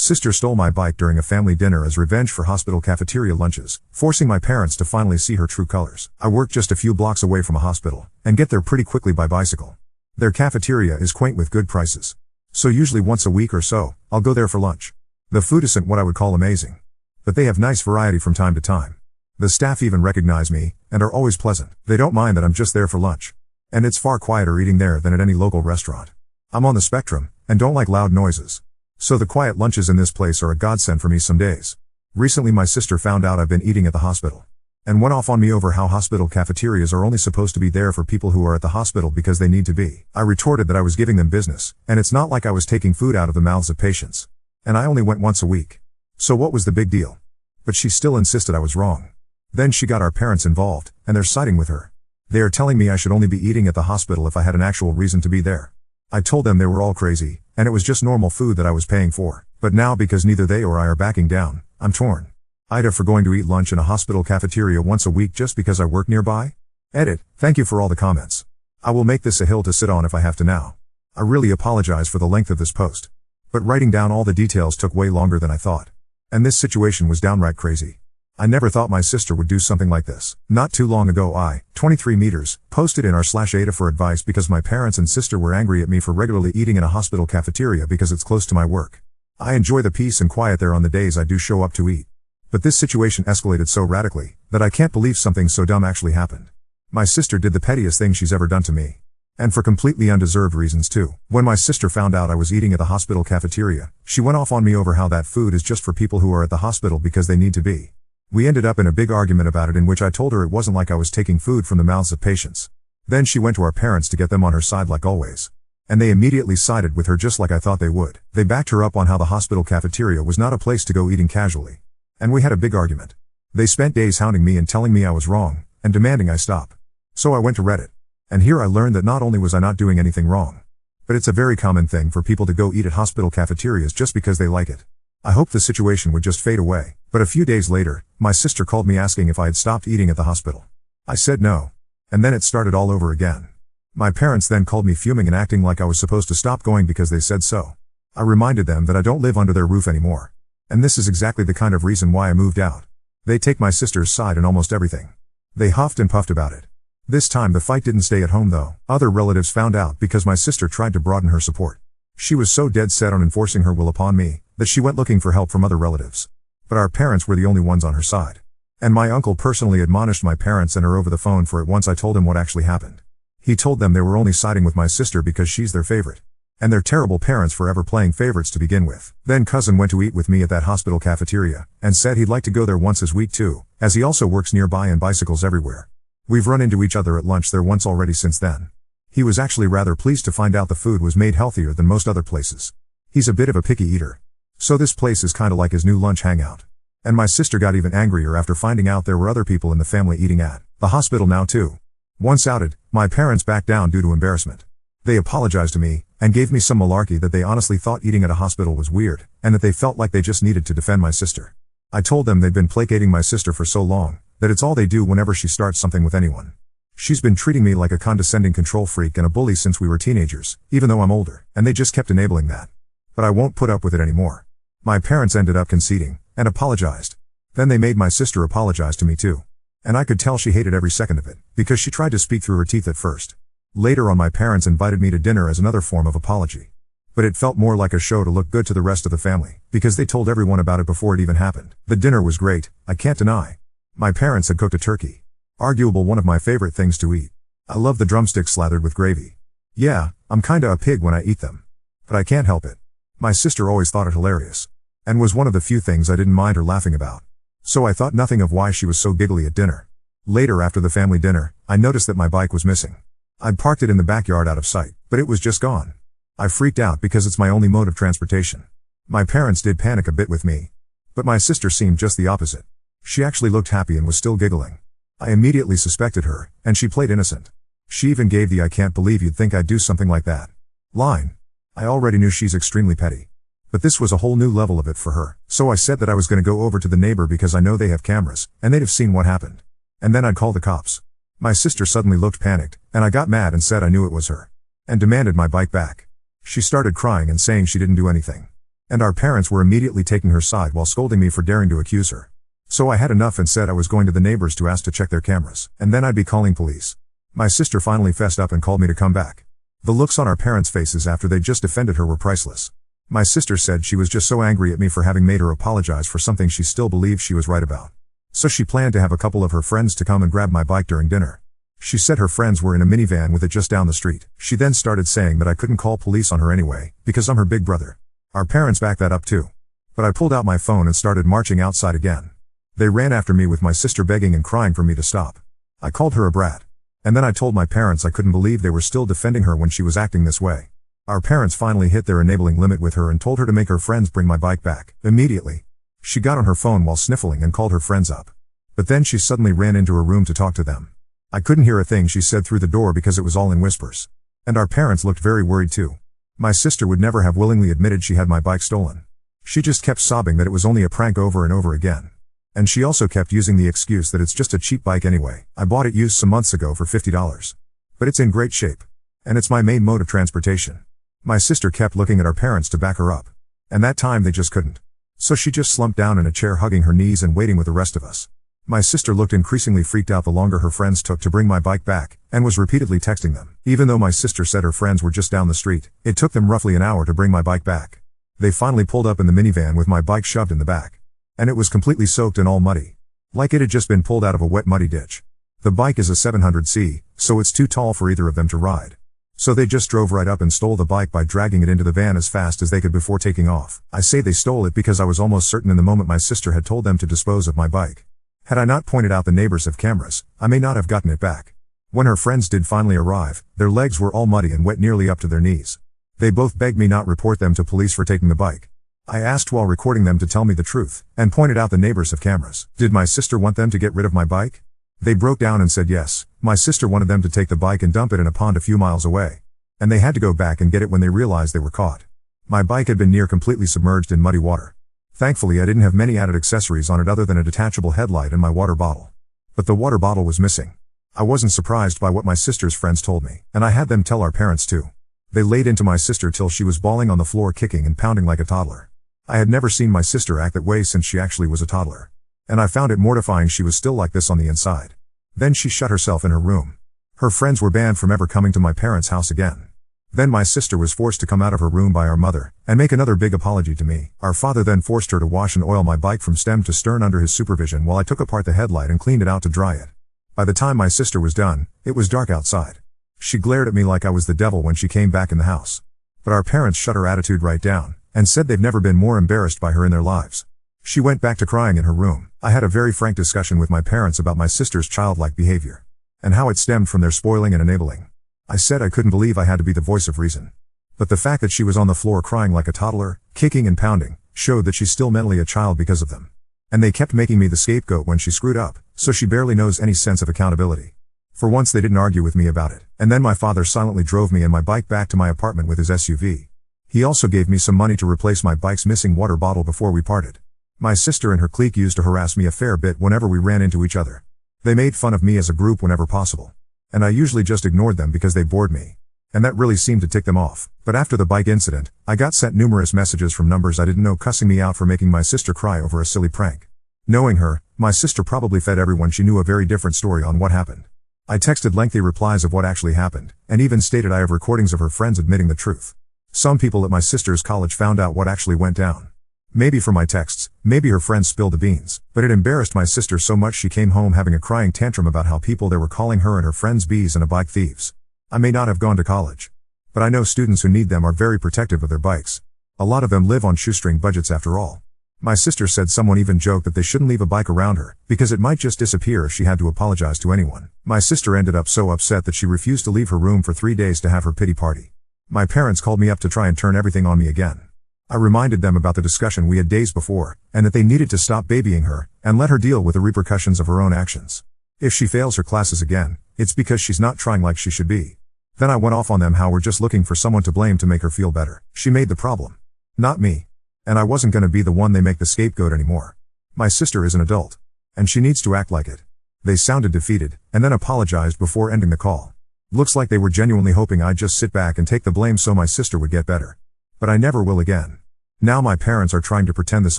Sister stole my bike during a family dinner as revenge for hospital cafeteria lunches, forcing my parents to finally see her true colors. I work just a few blocks away from a hospital, and get there pretty quickly by bicycle. Their cafeteria is quaint with good prices. So usually once a week or so, I'll go there for lunch. The food isn't what I would call amazing, but they have nice variety from time to time. The staff even recognize me, and are always pleasant. They don't mind that I'm just there for lunch. And it's far quieter eating there than at any local restaurant. I'm on the spectrum, and don't like loud noises. So the quiet lunches in this place are a godsend for me some days. Recently my sister found out I've been eating at the hospital, and went off on me over how hospital cafeterias are only supposed to be there for people who are at the hospital because they need to be. I retorted that I was giving them business, and it's not like I was taking food out of the mouths of patients. And I only went once a week. So what was the big deal? But she still insisted I was wrong. Then she got our parents involved, and they're siding with her. They are telling me I should only be eating at the hospital if I had an actual reason to be there. I told them they were all crazy, and it was just normal food that I was paying for. But now because neither they or I are backing down, I'm torn. Ida for going to eat lunch in a hospital cafeteria once a week just because I work nearby? Edit, thank you for all the comments. I will make this a hill to sit on if I have to now. I really apologize for the length of this post. But writing down all the details took way longer than I thought. And this situation was downright crazy. I never thought my sister would do something like this. Not too long ago I, 23 meters, posted in r/Ada for advice because my parents and sister were angry at me for regularly eating in a hospital cafeteria because it's close to my work. I enjoy the peace and quiet there on the days I do show up to eat. But this situation escalated so radically, that I can't believe something so dumb actually happened. My sister did the pettiest thing she's ever done to me. And for completely undeserved reasons too. When my sister found out I was eating at the hospital cafeteria, she went off on me over how that food is just for people who are at the hospital because they need to be. We ended up in a big argument about it in which I told her it wasn't like I was taking food from the mouths of patients. Then she went to our parents to get them on her side like always. And they immediately sided with her just like I thought they would. They backed her up on how the hospital cafeteria was not a place to go eating casually. And we had a big argument. They spent days hounding me and telling me I was wrong, and demanding I stop. So I went to Reddit. And here I learned that not only was I not doing anything wrong, but it's a very common thing for people to go eat at hospital cafeterias just because they like it. I hoped the situation would just fade away, but a few days later, my sister called me asking if I had stopped eating at the hospital. I said no. And then it started all over again. My parents then called me fuming and acting like I was supposed to stop going because they said so. I reminded them that I don't live under their roof anymore. And this is exactly the kind of reason why I moved out. They take my sister's side in almost everything. They huffed and puffed about it. This time the fight didn't stay at home though. Other relatives found out because my sister tried to broaden her support. She was so dead set on enforcing her will upon me, that she went looking for help from other relatives. But our parents were the only ones on her side. And my uncle personally admonished my parents and her over the phone for it once I told him what actually happened. He told them they were only siding with my sister because she's their favorite. And they're terrible parents for ever playing favorites to begin with. Then cousin went to eat with me at that hospital cafeteria, and said he'd like to go there once this week too, as he also works nearby and bicycles everywhere. We've run into each other at lunch there once already since then. He was actually rather pleased to find out the food was made healthier than most other places. He's a bit of a picky eater. So this place is kinda like his new lunch hangout. And my sister got even angrier after finding out there were other people in the family eating at the hospital now too. Once outed, my parents backed down due to embarrassment. They apologized to me, and gave me some malarkey that they honestly thought eating at a hospital was weird, and that they felt like they just needed to defend my sister. I told them they'd been placating my sister for so long, that it's all they do whenever she starts something with anyone. She's been treating me like a condescending control freak and a bully since we were teenagers, even though I'm older, and they just kept enabling that. But I won't put up with it anymore. My parents ended up conceding, and apologized. Then they made my sister apologize to me too. And I could tell she hated every second of it, because she tried to speak through her teeth at first. Later on my parents invited me to dinner as another form of apology. But it felt more like a show to look good to the rest of the family, because they told everyone about it before it even happened. The dinner was great, I can't deny. My parents had cooked a turkey. Arguable one of my favorite things to eat. I love the drumsticks slathered with gravy. Yeah, I'm kinda a pig when I eat them. But I can't help it. My sister always thought it hilarious. And was one of the few things I didn't mind her laughing about. So I thought nothing of why she was so giggly at dinner. Later after the family dinner, I noticed that my bike was missing. I'd parked it in the backyard out of sight, but it was just gone. I freaked out because it's my only mode of transportation. My parents did panic a bit with me. But my sister seemed just the opposite. She actually looked happy and was still giggling. I immediately suspected her, and she played innocent. She even gave the "I can't believe you'd think I'd do something like that" line. I already knew she's extremely petty. But this was a whole new level of it for her, so I said that I was going to go over to the neighbor because I know they have cameras, and they'd have seen what happened. And then I'd call the cops. My sister suddenly looked panicked, and I got mad and said I knew it was her. And demanded my bike back. She started crying and saying she didn't do anything. And our parents were immediately taking her side while scolding me for daring to accuse her. So I had enough and said I was going to the neighbors to ask to check their cameras, and then I'd be calling police. My sister finally fessed up and called me to come back. The looks on our parents' faces after they'd just defended her were priceless. My sister said she was just so angry at me for having made her apologize for something she still believed she was right about. So she planned to have a couple of her friends to come and grab my bike during dinner. She said her friends were in a minivan with it just down the street. She then started saying that I couldn't call police on her anyway, because I'm her big brother. Our parents backed that up too. But I pulled out my phone and started marching outside again. They ran after me with my sister begging and crying for me to stop. I called her a brat. And then I told my parents I couldn't believe they were still defending her when she was acting this way. Our parents finally hit their enabling limit with her and told her to make her friends bring my bike back, immediately. She got on her phone while sniffling and called her friends up. But then she suddenly ran into her room to talk to them. I couldn't hear a thing she said through the door because it was all in whispers. And our parents looked very worried too. My sister would never have willingly admitted she had my bike stolen. She just kept sobbing that it was only a prank over and over again. And she also kept using the excuse that it's just a cheap bike anyway. I bought it used some months ago for $50. But it's in great shape. And it's my main mode of transportation. My sister kept looking at our parents to back her up. And that time they just couldn't. So she just slumped down in a chair hugging her knees and waiting with the rest of us. My sister looked increasingly freaked out the longer her friends took to bring my bike back, and was repeatedly texting them. Even though my sister said her friends were just down the street, it took them roughly an hour to bring my bike back. They finally pulled up in the minivan with my bike shoved in the back. And it was completely soaked and all muddy. Like it had just been pulled out of a wet muddy ditch. The bike is a 700C, so it's too tall for either of them to ride. So they just drove right up and stole the bike by dragging it into the van as fast as they could before taking off. I say they stole it because I was almost certain in the moment my sister had told them to dispose of my bike. Had I not pointed out the neighbors have cameras, I may not have gotten it back. When her friends did finally arrive, their legs were all muddy and wet nearly up to their knees. They both begged me not report them to police for taking the bike. I asked while recording them to tell me the truth, and pointed out the neighbors have cameras. Did my sister want them to get rid of my bike? They broke down and said yes. My sister wanted them to take the bike and dump it in a pond a few miles away. And they had to go back and get it when they realized they were caught. My bike had been near completely submerged in muddy water. Thankfully I didn't have many added accessories on it other than a detachable headlight and my water bottle. But the water bottle was missing. I wasn't surprised by what my sister's friends told me, and I had them tell our parents too. They laid into my sister till she was bawling on the floor kicking and pounding like a toddler. I had never seen my sister act that way since she actually was a toddler. And I found it mortifying she was still like this on the inside. Then she shut herself in her room. Her friends were banned from ever coming to my parents' house again. Then my sister was forced to come out of her room by our mother, and make another big apology to me. Our father then forced her to wash and oil my bike from stem to stern under his supervision while I took apart the headlight and cleaned it out to dry it. By the time my sister was done, it was dark outside. She glared at me like I was the devil when she came back in the house. But our parents shut her attitude right down, and said they've never been more embarrassed by her in their lives. She went back to crying in her room. I had a very frank discussion with my parents about my sister's childlike behavior, and how it stemmed from their spoiling and enabling. I said I couldn't believe I had to be the voice of reason. But the fact that she was on the floor crying like a toddler, kicking and pounding, showed that she's still mentally a child because of them. And they kept making me the scapegoat when she screwed up, so she barely knows any sense of accountability. For once they didn't argue with me about it, and then my father silently drove me and my bike back to my apartment with his SUV. He also gave me some money to replace my bike's missing water bottle before we parted. My sister and her clique used to harass me a fair bit whenever we ran into each other. They made fun of me as a group whenever possible. And I usually just ignored them because they bored me. And that really seemed to tick them off. But after the bike incident, I got sent numerous messages from numbers I didn't know cussing me out for making my sister cry over a silly prank. Knowing her, my sister probably fed everyone she knew a very different story on what happened. I texted lengthy replies of what actually happened, and even stated I have recordings of her friends admitting the truth. Some people at my sister's college found out what actually went down. Maybe from my texts, maybe her friends spilled the beans, but it embarrassed my sister so much she came home having a crying tantrum about how people there were calling her and her friends bees and a bike thieves. I may not have gone to college, but I know students who need them are very protective of their bikes. A lot of them live on shoestring budgets after all. My sister said someone even joked that they shouldn't leave a bike around her, because it might just disappear if she had to apologize to anyone. My sister ended up so upset that she refused to leave her room for 3 days to have her pity party. My parents called me up to try and turn everything on me again. I reminded them about the discussion we had days before, and that they needed to stop babying her, and let her deal with the repercussions of her own actions. If she fails her classes again, it's because she's not trying like she should be. Then I went off on them how we're just looking for someone to blame to make her feel better. She made the problem. Not me. And I wasn't gonna be the one they make the scapegoat anymore. My sister is an adult. And she needs to act like it. They sounded defeated, and then apologized before ending the call. Looks like they were genuinely hoping I'd just sit back and take the blame so my sister would get better. But I never will again. Now my parents are trying to pretend this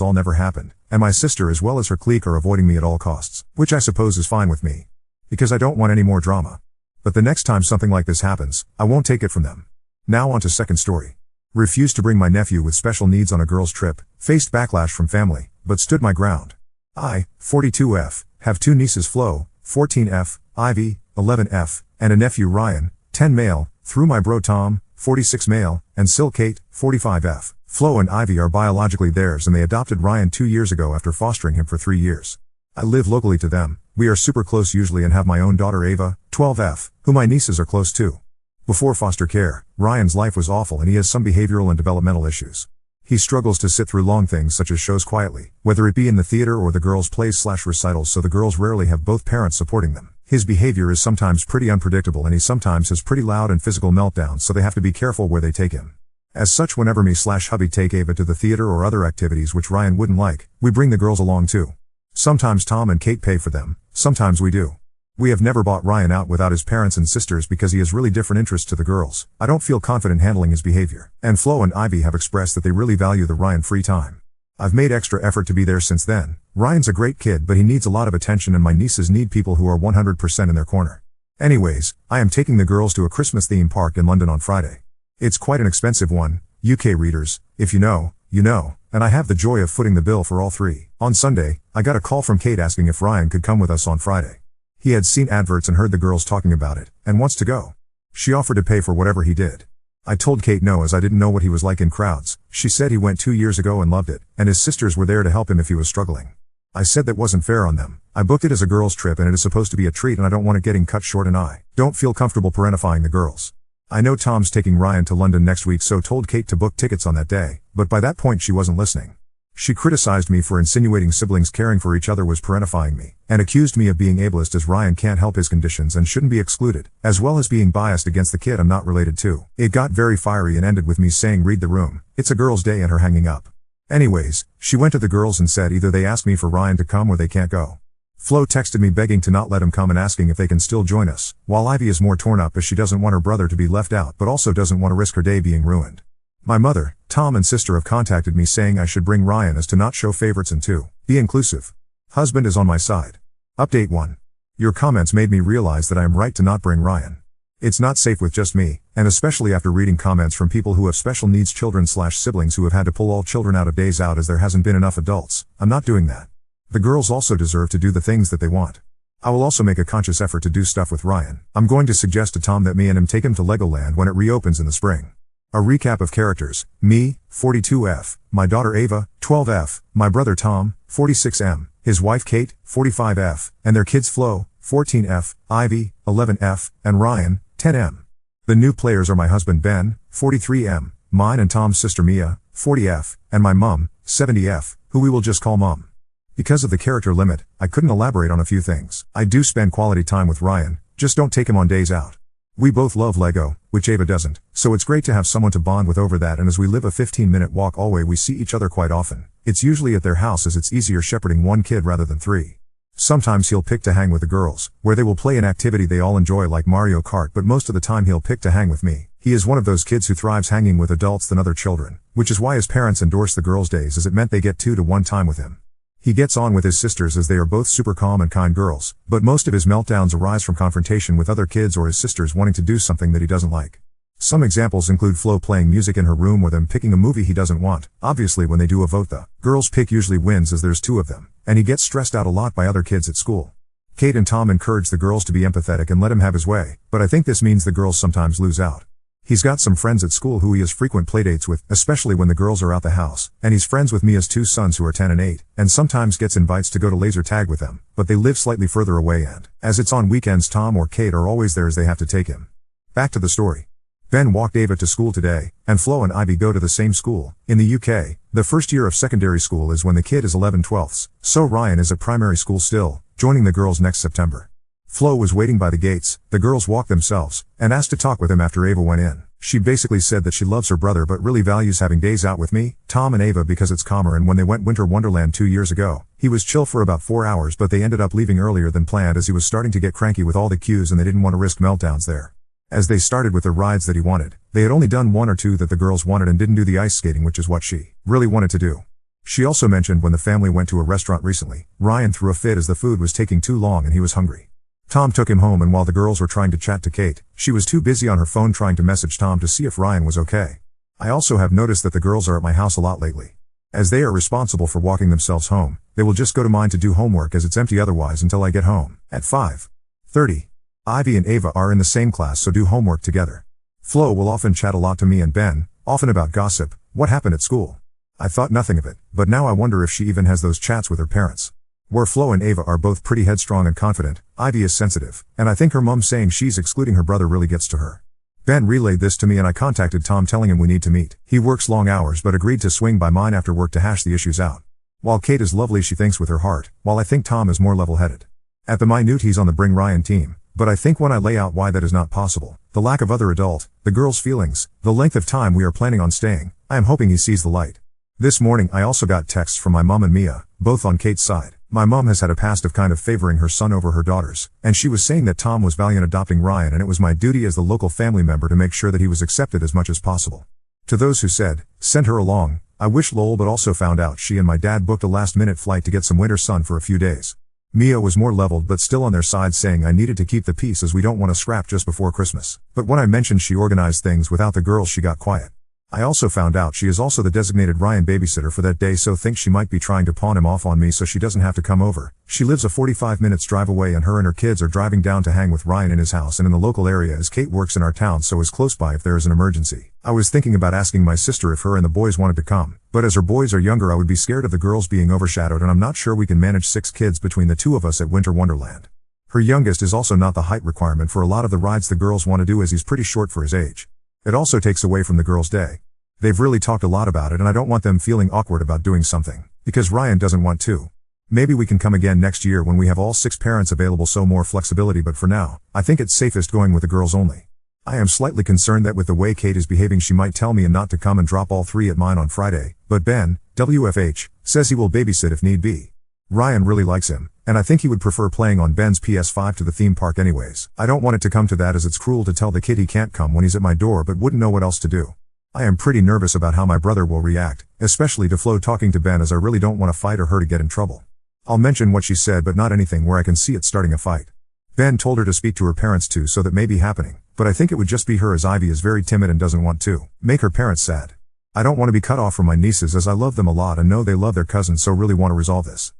all never happened, and my sister as well as her clique are avoiding me at all costs, which I suppose is fine with me. Because I don't want any more drama. But the next time something like this happens, I won't take it from them. Now on to second story. Refused to bring my nephew with special needs on a girls' trip, faced backlash from family, but stood my ground. I, 42F, have two nieces Flo, 14F, Ivy, 11F, and a nephew Ryan, 10 male, through my bro Tom, 46 male, and Sil Kate, 45F. Flo and Ivy are biologically theirs and they adopted Ryan 2 years ago after fostering him for 3 years. I live locally to them, we are super close usually and have my own daughter Ava, 12F, who my nieces are close to. Before foster care, Ryan's life was awful and he has some behavioral and developmental issues. He struggles to sit through long things such as shows quietly, whether it be in the theater or the girls' plays/recitals, so the girls rarely have both parents supporting them. His behavior is sometimes pretty unpredictable and he sometimes has pretty loud and physical meltdowns, so they have to be careful where they take him. As such, whenever me/hubby take Ava to the theater or other activities which Ryan wouldn't like, we bring the girls along too. Sometimes Tom and Kate pay for them, sometimes we do. We have never bought Ryan out without his parents and sisters because he has really different interests to the girls. I don't feel confident handling his behavior. And Flo and Ivy have expressed that they really value the Ryan free time. I've made extra effort to be there since then. Ryan's a great kid but he needs a lot of attention and my nieces need people who are 100% in their corner. Anyways, I am taking the girls to a Christmas theme park in London on Friday. It's quite an expensive one, UK readers, if you know, you know, and I have the joy of footing the bill for all three. On Sunday, I got a call from Kate asking if Ryan could come with us on Friday. He had seen adverts and heard the girls talking about it, and wants to go. She offered to pay for whatever he did. I told Kate no as I didn't know what he was like in crowds. She said he went 2 years ago and loved it, and his sisters were there to help him if he was struggling. I said that wasn't fair on them. I booked it as a girls' trip and it is supposed to be a treat and I don't want it getting cut short and I don't feel comfortable parentifying the girls. I know Tom's taking Ryan to London next week so told Kate to book tickets on that day, but by that point she wasn't listening. She criticized me for insinuating siblings caring for each other was parentifying me, and accused me of being ableist as Ryan can't help his conditions and shouldn't be excluded, as well as being biased against the kid I'm not related to. It got very fiery and ended with me saying read the room, it's a girl's day and her hanging up. Anyways, she went to the girls and said either they ask me for Ryan to come or they can't go. Flo texted me begging to not let him come and asking if they can still join us, while Ivy is more torn up as she doesn't want her brother to be left out but also doesn't want to risk her day being ruined. My mother, Tom and sister have contacted me saying I should bring Ryan as to not show favorites and to be inclusive. Husband is on my side. Update 1. Your comments made me realize that I am right to not bring Ryan. It's not safe with just me, and especially after reading comments from people who have special needs children/siblings who have had to pull all children out of days out as there hasn't been enough adults. I'm not doing that. The girls also deserve to do the things that they want. I will also make a conscious effort to do stuff with Ryan. I'm going to suggest to Tom that me and him take him to Legoland when it reopens in the spring. A recap of characters: me, 42F, my daughter Ava, 12F, my brother Tom, 46M, his wife Kate, 45F, and their kids Flo, 14F, Ivy, 11F, and Ryan, 10M. The new players are my husband Ben, 43M, mine and Tom's sister Mia, 40F, and my mum, 70F, who we will just call Mum. Because of the character limit, I couldn't elaborate on a few things. I do spend quality time with Ryan, just don't take him on days out. We both love Lego, which Ava doesn't, so it's great to have someone to bond with over that, and as we live a 15-minute walk away we see each other quite often. It's usually at their house as it's easier shepherding one kid rather than 3. Sometimes he'll pick to hang with the girls, where they will play an activity they all enjoy like Mario Kart, but most of the time he'll pick to hang with me. He is one of those kids who thrives hanging with adults than other children, which is why his parents endorsed the girls' days as it meant they get 2-to-1 time with him. He gets on with his sisters as they are both super calm and kind girls, but most of his meltdowns arise from confrontation with other kids or his sisters wanting to do something that he doesn't like. Some examples include Flo playing music in her room or them picking a movie he doesn't want. Obviously when they do a vote the girls' pick usually wins as there's 2 of them, and he gets stressed out a lot by other kids at school. Kate and Tom encourage the girls to be empathetic and let him have his way, but I think this means the girls sometimes lose out. He's got some friends at school who he has frequent playdates with, especially when the girls are out the house, and he's friends with Mia's 2 sons who are 10 and 8, and sometimes gets invites to go to laser tag with them, but they live slightly further away and, as it's on weekends, Tom or Kate are always there as they have to take him. Back to the story. Ben walked Ava to school today, and Flo and Ivy go to the same school. In the UK, the first year of secondary school is when the kid is 11/12, so Ryan is at primary school still, joining the girls next September. Flo was waiting by the gates, the girls walked themselves, and asked to talk with him after Ava went in. She basically said that she loves her brother but really values having days out with me, Tom and Ava because it's calmer, and when they went Winter Wonderland 2 years ago, he was chill for about 4 hours but they ended up leaving earlier than planned as he was starting to get cranky with all the cues and they didn't want to risk meltdowns there. As they started with the rides that he wanted, they had only done one or two that the girls wanted and didn't do the ice skating, which is what she really wanted to do. She also mentioned when the family went to a restaurant recently, Ryan threw a fit as the food was taking too long and he was hungry. Tom took him home, and while the girls were trying to chat to Kate, she was too busy on her phone trying to message Tom to see if Ryan was okay. I also have noticed that the girls are at my house a lot lately. As they are responsible for walking themselves home, they will just go to mine to do homework as it's empty otherwise until I get home. At 5:30. Ivy and Ava are in the same class, so do homework together. Flo will often chat a lot to me and Ben, often about gossip, what happened at school. I thought nothing of it, but now I wonder if she even has those chats with her parents. Where Flo and Ava are both pretty headstrong and confident, Ivy is sensitive, and I think her mom saying she's excluding her brother really gets to her. Ben relayed this to me and I contacted Tom telling him we need to meet. He works long hours but agreed to swing by mine after work to hash the issues out. While Kate is lovely, she thinks with her heart, while I think Tom is more level-headed. At the minute he's on the Bring Ryan team, but I think when I lay out why that is not possible, the lack of other adult, the girl's feelings, the length of time we are planning on staying, I am hoping he sees the light. This morning I also got texts from my mom and Mia, both on Kate's side. My mom has had a past of kind of favoring her son over her daughters, and she was saying that Tom was valiant adopting Ryan and it was my duty as the local family member to make sure that he was accepted as much as possible. To those who said, send her along, I wish lol, but also found out she and my dad booked a last-minute flight to get some winter sun for a few days. Mia was more leveled but still on their side, saying I needed to keep the peace as we don't want to scrap just before Christmas. But when I mentioned she organized things without the girls, she got quiet. I also found out she is also the designated Ryan babysitter for that day, so thinks she might be trying to pawn him off on me so she doesn't have to come over. She lives a 45 minutes drive away and her kids are driving down to hang with Ryan in his house and in the local area, as Kate works in our town so is close by if there is an emergency. I was thinking about asking my sister if her and the boys wanted to come, but as her boys are younger I would be scared of the girls being overshadowed and I'm not sure we can manage 6 kids between the two of us at Winter Wonderland. Her youngest is also not the height requirement for a lot of the rides the girls want to do as he's pretty short for his age. It also takes away from the girls' day. They've really talked a lot about it and I don't want them feeling awkward about doing something, because Ryan doesn't want to. Maybe we can come again next year when we have all 6 parents available, so more flexibility, but for now, I think it's safest going with the girls only. I am slightly concerned that with the way Kate is behaving she might tell me and not to come and drop all 3 at mine on Friday, but Ben, WFH, says he will babysit if need be. Ryan really likes him, and I think he would prefer playing on Ben's PS5 to the theme park anyways. I don't want it to come to that, as it's cruel to tell the kid he can't come when he's at my door but wouldn't know what else to do. I am pretty nervous about how my brother will react, especially to Flo talking to Ben, as I really don't want to fight or her to get in trouble. I'll mention what she said but not anything where I can see it starting a fight. Ben told her to speak to her parents too, so that may be happening, but I think it would just be her, as Ivy is very timid and doesn't want to make her parents sad. I don't want to be cut off from my nieces as I love them a lot and know they love their cousins, so really want to resolve this.